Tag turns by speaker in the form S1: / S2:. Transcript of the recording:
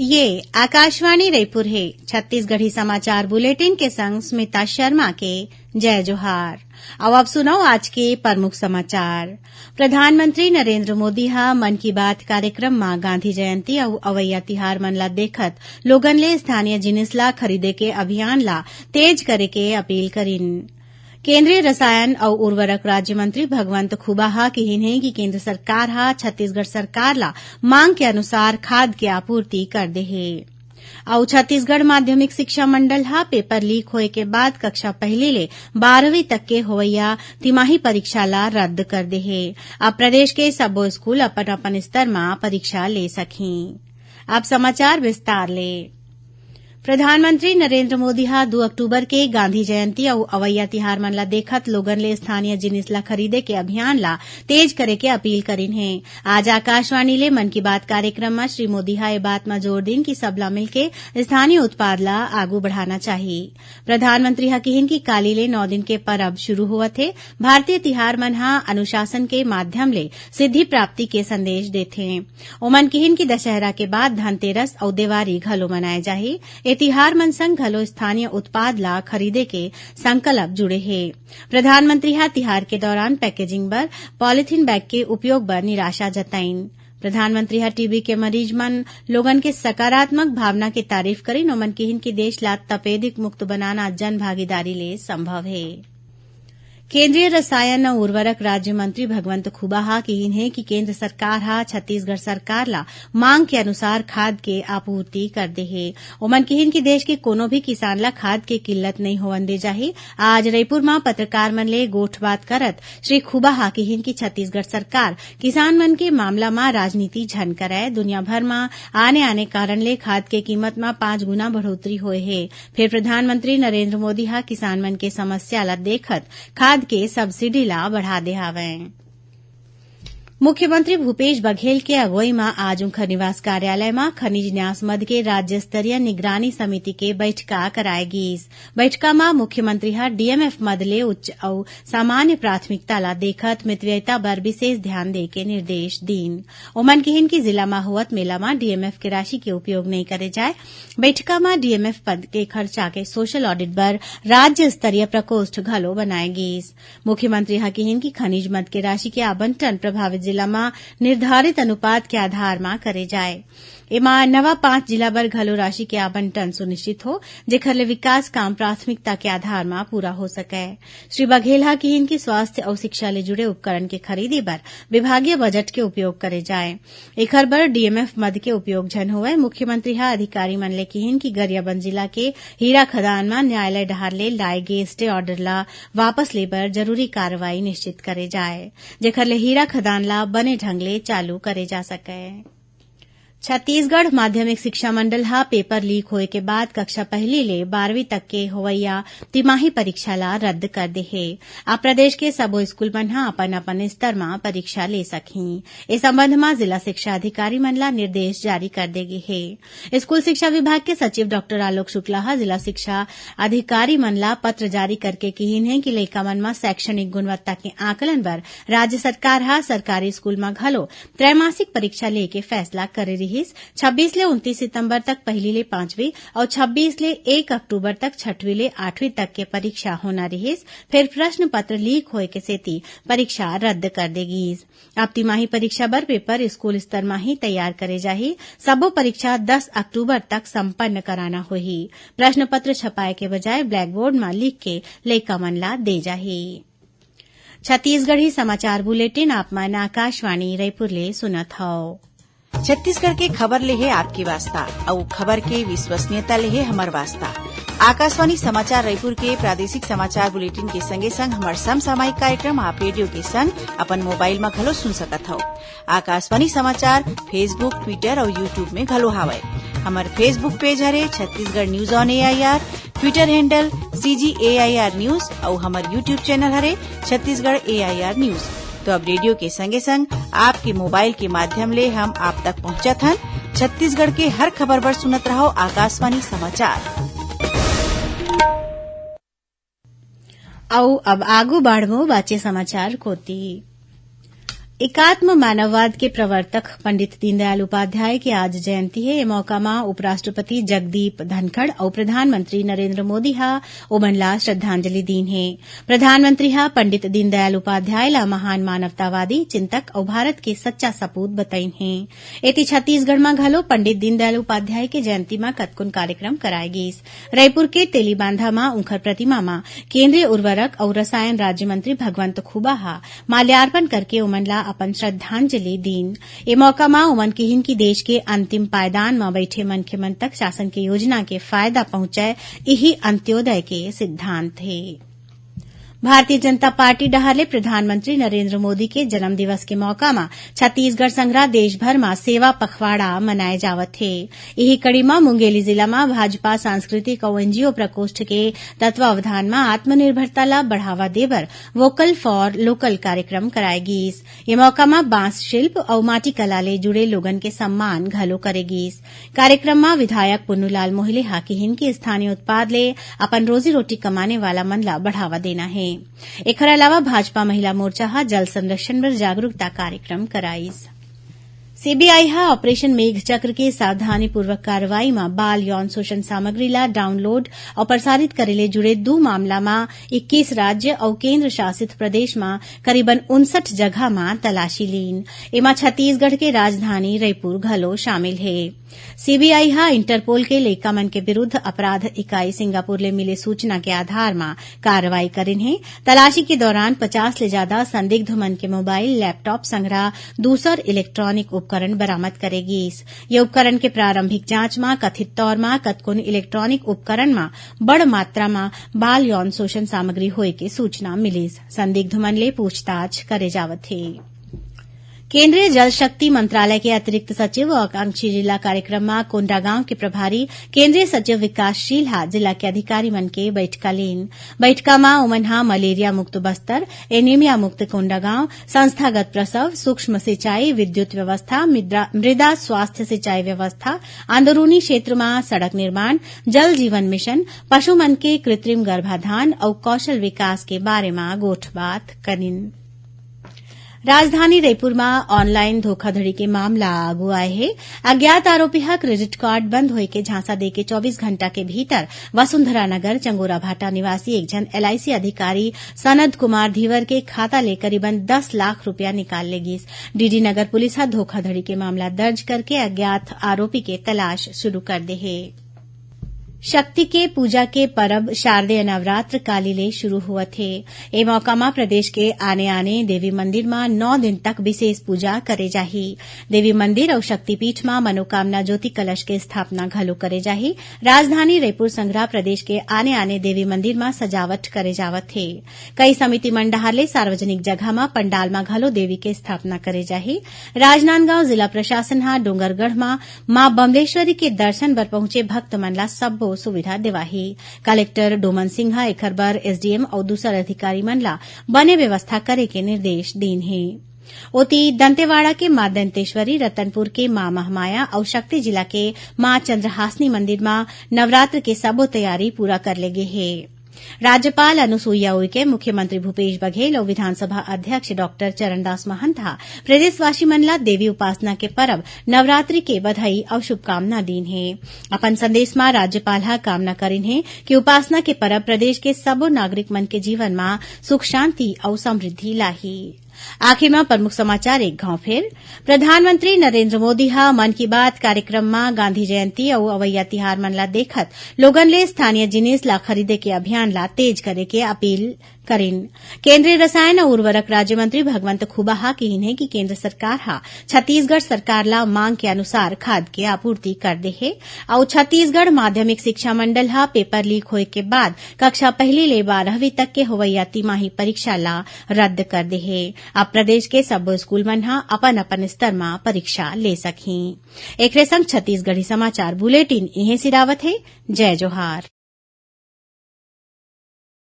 S1: ये आकाशवाणी रायपुर है। छत्तीसगढ़ी समाचार बुलेटिन के संग स्मिता शर्मा के जय जोहार। अब सुनो आज के प्रमुख समाचार। प्रधानमंत्री नरेंद्र मोदी हा मन की बात कार्यक्रम में गांधी जयंती और अवैया तिहार मन ला देखत लोगन ले स्थानीय जिनिस ला खरीदे के अभियान ला तेज करे के अपील करिन। केंद्रीय रसायन और उर्वरक राज्य मंत्री भगवंत खुबाहा कहिन है कि केंद्र सरकार हा छत्तीसगढ़ सरकार ला मांग के अनुसार खाद के आपूर्ति कर दे है। और छत्तीसगढ़ माध्यमिक शिक्षा मंडल हा पेपर लीक होए के बाद कक्षा पहली ले 12वीं तक के होवैया तिमाही परीक्षा ला रद्द कर दे है। अब प्रदेश के सब्बो स्कूल अपन अपन स्तर में परीक्षा ले सकी। अब समाचार विस्तार ले। प्रधानमंत्री नरेंद्र मोदी हा 2 अक्टूबर के गांधी जयंती और अवैया तिहार मन ला देखत लोगन ले स्थानीय जिनिस ला खरीदे के अभियान ला तेज करे के अपील करिन है। आज आकाशवाणी ले मन की बात कार्यक्रम में श्री मोदी हा ये बात में जोर दिन कि सबला मिलके स्थानीय उत्पाद ला आगू बढ़ाना चाहिए। प्रधानमंत्री हा कहिन कि काली ले 9 दिन के परब शुरू होवत है। भारतीय तिहार मन हा अनुशासन के माध्यम ले सिद्धि प्राप्ति के संदेश देथे। ओमन कहिन कि दशहरा के बाद धनतेरस और देवारी घलो मनाए जाही। तिहार मन संग घलो स्थानीय उत्पाद ला खरीदे के संकल्प जुड़े है। प्रधानमंत्री हा तिहार के दौरान पैकेजिंग बर पॉलिथीन बैग के उपयोग बर निराशा जताइन। प्रधानमंत्री हा टीबी के मरीज मन लोगन के सकारात्मक भावना के तारीफ करिन। ओमन कहिन कि देश ला तपेदिक मुक्त बनाना जन भागीदारी ले संभव है। केंद्रीय रसायन और उर्वरक राज्य मंत्री भगवंत खुबाहा कहिन है कि केंद्र सरकार हा छत्तीसगढ़ सरकार ला मांग के अनुसार खाद के आपूर्ति कर दे है। ओमन कहिन कि देश के कोनो भी किसान ला खाद के किल्लत नहीं होवन दे जाही। आज रायपुर में पत्रकार मन ले गोठबात करत श्री खुबाहा कहिन कि छत्तीसगढ़ सरकार किसान मन के मामला में राजनीति झन करय। दुनिया भर में आने कारण ले खाद के कीमत में 5 गुना बढ़ोतरी होए है। फिर प्रधानमंत्री नरेंद्र मोदी हा किसान मन के समस्या ला देखत खाद के सब्सिडी ला बढ़ा दे हावे। मुख्यमंत्री भूपेश बघेल के अगुवाई में आज उनका निवास कार्यालय में खनिज न्यास मद के राज्य स्तरीय निगरानी समिति के बैठका कराएगी। बैठका में मुख्यमंत्री हा डीएमएफ मद ले उच्च और सामान्य प्राथमिकता ला देखत मितव्ययिता पर विशेष ध्यान दे के निर्देश दीन। ओमन कहिन की जिला में होवत मेला में डीएमएफ के राशि के उपयोग नहीं करे जाए। बैठका में डीएमएफ पद के खर्चा के सोशल ऑडिट पर राज्य स्तरीय प्रकोष्ठ घलो बनाएगी। मुख्यमंत्री हा कहिन की खनिज मद के राशि के आवंटन प्रभावित जिला में निर्धारित अनुपात के आधार में करे जाए। एमा नवा 5 जिला बर घलो राशि के आवंटन सुनिश्चित हो जेखर ले विकास काम प्राथमिकता के आधार में पूरा हो सके। श्री बघेल हा कहिन की स्वास्थ्य और शिक्षा ले जुड़े उपकरण के खरीदी बर विभागीय बजट के उपयोग करे जाए। एखर बर डीएमएफ मद के उपयोग झन होवे। मुख्यमंत्री हा अधिकारी मन ले कहिन की गरियाबंद जिला के हीरा खदान में न्यायालय डहार ले लाए गे स्टे ऑर्डर ला वापस ले बर जरूरी कार्रवाई निश्चित करे जाए जेखर ले हीरा खदान ला बने ढंग ले चालू करे जा सके। छत्तीसगढ़ माध्यमिक शिक्षा मंडल हा पेपर लीक होए के बाद कक्षा पहली ले 12वीं तक के होवैया तिमाही परीक्षा ला रद्द कर दे है। अब प्रदेश के सबो स्कूल मन हा अपन अपन स्तर में परीक्षा ले सकी। इस संबंध में जिला शिक्षा अधिकारी मन ला निर्देश जारी कर देगी है। स्कूल शिक्षा विभाग के सचिव डॉक्टर आलोक शुक्ला हा जिला शिक्षा अधिकारी मन ला पत्र जारी करके कहिन है कि लइका मन में शैक्षणिक गुणवत्ता के आकलन बर राज्य सरकार हा सरकारी स्कूल में घलो त्रैमासिक परीक्षा लेके फैसला करे रही। 26 ले 29 सितंबर तक पहली ले 5वीं और 26 ले 1 अक्टूबर तक 6वीं ले 8वीं तक के परीक्षा होना रही। फिर प्रश्न पत्र लीक होए के सेती परीक्षा रद्द कर देगी। अब तिमाही परीक्षा बर पेपर स्कूल स्तर में ही तैयार करे जाही। सबो परीक्षा 10 अक्टूबर तक संपन्न कराना होही। प्रश्न पत्र छपाए के बजाय ब्लैक बोर्ड में लिख के लइका मन ला दे जाही। छत्तीसगढ़ी समाचार बुलेटिन आप मन आकाशवाणी रायपुर ले सुनत हव।
S2: छत्तीसगढ़ के खबर ले है आपकी वास्ता और खबर के विश्वसनीयता ले है हमर वास्ता। आकाशवाणी समाचार रायपुर के प्रादेशिक समाचार बुलेटिन के संगे संग हमार समसामयिक कार्यक्रम आप रेडियो के संग अपन मोबाइल में घलो सुन सकत हव। आकाशवाणी समाचार फेसबुक, ट्विटर और यूट्यूब में घलो हावय। हमार फेसबुक पेज हरे Chhattisgarh news on AIR, Twitter handle CGAIR news और हमार यूट्यूब चैनल हरे छत्तीसगढ़ AIR न्यूज। तो अब रेडियो के संगे संग आपके मोबाइल के माध्यम ले हम आप तक पहुंचत हन। छत्तीसगढ़ के हर खबर पर सुनत रहो आकाशवाणी समाचार।
S1: अब आगू बाढ़मो बाचे समाचार कोती। एकात्म मानववाद के प्रवर्तक पंडित दीनदयाल उपाध्याय की आज जयंती है। ये मौका में उपराष्ट्रपति जगदीप धनखड़ और प्रधानमंत्री नरेंद्र मोदी हा ओमनला श्रद्धांजलि दीन है। प्रधानमंत्री हा पंडित दीनदयाल उपाध्याय ला महान मानवतावादी चिंतक और भारत के सच्चा सपूत बताइन है। एती छत्तीसगढ़ में घलो पंडित दीनदयाल उपाध्याय के जयंती में कतकुन कार्यक्रम कराए गिस। रायपुर के तेलीबांधा में उनकर प्रतिमा में केंद्रीय उर्वरक और रसायन राज्य मंत्री भगवंत खुबा हा माल्यार्पण करके ओमनला अपन श्रद्धांजलि दीन। ए मौका में ओमन किहिन की देश के अंतिम पायदान में बैठे मनखे मन तक शासन के योजना के फायदा पहुंचाए यही अंत्योदय के सिद्धांत है। भारतीय जनता पार्टी डहाले प्रधानमंत्री नरेंद्र मोदी के जन्म दिवस के मौका में छत्तीसगढ़ संघरा देशभर में सेवा पखवाड़ा मनाए जावत है। यही कड़ी में मुंगेली जिला में भाजपा सांस्कृतिक और एनजीओ प्रकोष्ठ के तत्वावधान में आत्मनिर्भरता ला बढ़ावा देबर वोकल फॉर लोकल कार्यक्रम कराए गिस। ये मौका में बांस शिल्प और माटी कला ले जुड़े लोगन के सम्मान घलो करे गिस। कार्यक्रम में विधायक पुन्नूलाल मोहिले हाकिहिन के स्थानीय उत्पाद ले अपन रोजी रोटी कमाने वाला मन ला बढ़ावा देना है। एकर अलावा भाजपा महिला मोर्चा हा जल संरक्षण पर जागरूकता कार्यक्रम कराइस। सीबीआई हा ऑपरेशन मेघचक्र के सावधानी पूर्वक कार्रवाई में बाल यौन शोषण सामग्री ला डाउनलोड और प्रसारित करेले जुड़े 2 मामला में 21 राज्य और केंद्र शासित प्रदेश में करीबन 59 जगह में तलाशी लीन। एमा छत्तीसगढ़ के राजधानी रायपुर घलो शामिल है। सीबीआई हा इंटरपोल के लइका मन के विरूद्ध अपराध इकाई सिंगापुर ले मिले सूचना के आधार में कार्रवाई करिन है। तलाशी के दौरान 50 ले ज्यादा संदिग्ध मन के मोबाइल लैपटॉप संग्रह दूसर इलेक्ट्रॉनिक उपकरण बरामद करेगी। ये उपकरण के प्रारंभिक जांच में कथित तौर में कतकुन इलेक्ट्रॉनिक उपकरण में बड़ मात्रा में बाल यौन शोषण सामग्री होए के सूचना मिलीस। संदिग्ध मन ले पूछताछ करे जावत है। केंद्रीय जल शक्ति मंत्रालय के अतिरिक्त सचिव और आकांक्षी जिला कार्यक्रम में कोंडागांव के प्रभारी केंद्रीय सचिव विकासशील हा जिला के अधिकारी मन के बैठका लीन। बैठका में ओमन हा मलेरिया मुक्त बस्तर, एनीमिया मुक्त कोंडागांव, संस्थागत प्रसव, सूक्ष्म सिंचाई, विद्युत व्यवस्था, मृदा स्वास्थ्य सिंचाई व्यवस्था, अंदरूनी क्षेत्र में सड़क निर्माण, जल जीवन मिशन, पशु मन के कृत्रिम गर्भाधान और कौशल विकास के बारे में गोठबात करिन। राजधानी रायपुर में ऑनलाइन धोखाधड़ी के मामला आगू आए है। अज्ञात आरोपी हा क्रेडिट कार्ड बंद होए के झांसा दे के 24 घंटा के भीतर वसुंधरा नगर चंगोरा भाटा निवासी एक जन एलआईसी अधिकारी सनद कुमार धीवर के खाता ले करीबन 10 लाख रुपया निकाल लेगिस। डीडी नगर पुलिस हा धोखाधड़ी के मामला दर्ज करके अज्ञात आरोपी के तलाश शुरू कर दे है। शक्ति के पूजा के परब शारदीय नवरात्र कालीले शुरू हुआ थे। ए मौका में प्रदेश के आने आने देवी मंदिर में 9 दिन तक विशेष पूजा करे जाही। देवी मंदिर और शक्तिपीठ में मनोकामना ज्योति कलश के स्थापना घलो करे जाही। राजधानी रायपुर संग्रह प्रदेश के आने आने देवी मंदिर में सजावट करे जावत थे। कई समिति मंडहाले सार्वजनिक जगह में पंडाल में घलो देवी के स्थापना करे जाही। राजनांदगांव जिला प्रशासन हा डोंगरगढ़ में मां बमलेश्वरी के दर्शन बर पहुंचे भक्त मन ला सब्बो सुविधा देवाही। कलेक्टर डोमन सिंह एखर बर एसडीएम और दूसर अधिकारी मन ला बने व्यवस्था करे के निर्देश दीन है। ओती दंतेवाड़ा के मां दंतेश्वरी, रतनपुर के मां महामाया और शक्ति जिला के मां चंद्रहासनी मंदिर में नवरात्र के सबो तैयारी पूरा कर लेगे है। राज्यपाल अनुसुईया उइके, मुख्यमंत्री भूपेश बघेल और विधानसभा अध्यक्ष डॉक्टर चरणदास महंत प्रदेशवासी मन ला देवी उपासना के परब नवरात्रि के बधाई और शुभकामना दीन है। अपन संदेश में राज्यपाल हा कामना करिन है कि उपासना के परब प्रदेश के सबो नागरिक मन के जीवन में सुख शांति और समृद्धि लाही। आखिर में प्रमुख समाचार एक घाव फिर। प्रधानमंत्री नरेंद्र मोदी हा मन की बात कार्यक्रम में गांधी जयंती और अवैया तिहार मन ला देखत लोगन ले स्थानीय जिनिस ला खरीदे के अभियान ला तेज करे के अपील करिन। केंद्रीय रसायन और उर्वरक राज्य मंत्री भगवंत खुबा हा कहिन है कि केंद्र सरकार हा छत्तीसगढ़ सरकार ला मांग के अनुसार खाद के आपूर्ति कर दे है और छत्तीसगढ़ माध्यमिक शिक्षा मंडल हा पेपर लीक होए के बाद कक्षा 1 ले 12वीं तक के होवैया तिमाही परीक्षा ला रद्द कर दे है। अब प्रदेश के सब्बो स्कूल मन हा अपन अपन स्तर में परीक्षा ले सकही। एकरे संग छत्तीसगढ़ी समाचार बुलेटिन इहे सिरावत है। जय जोहार।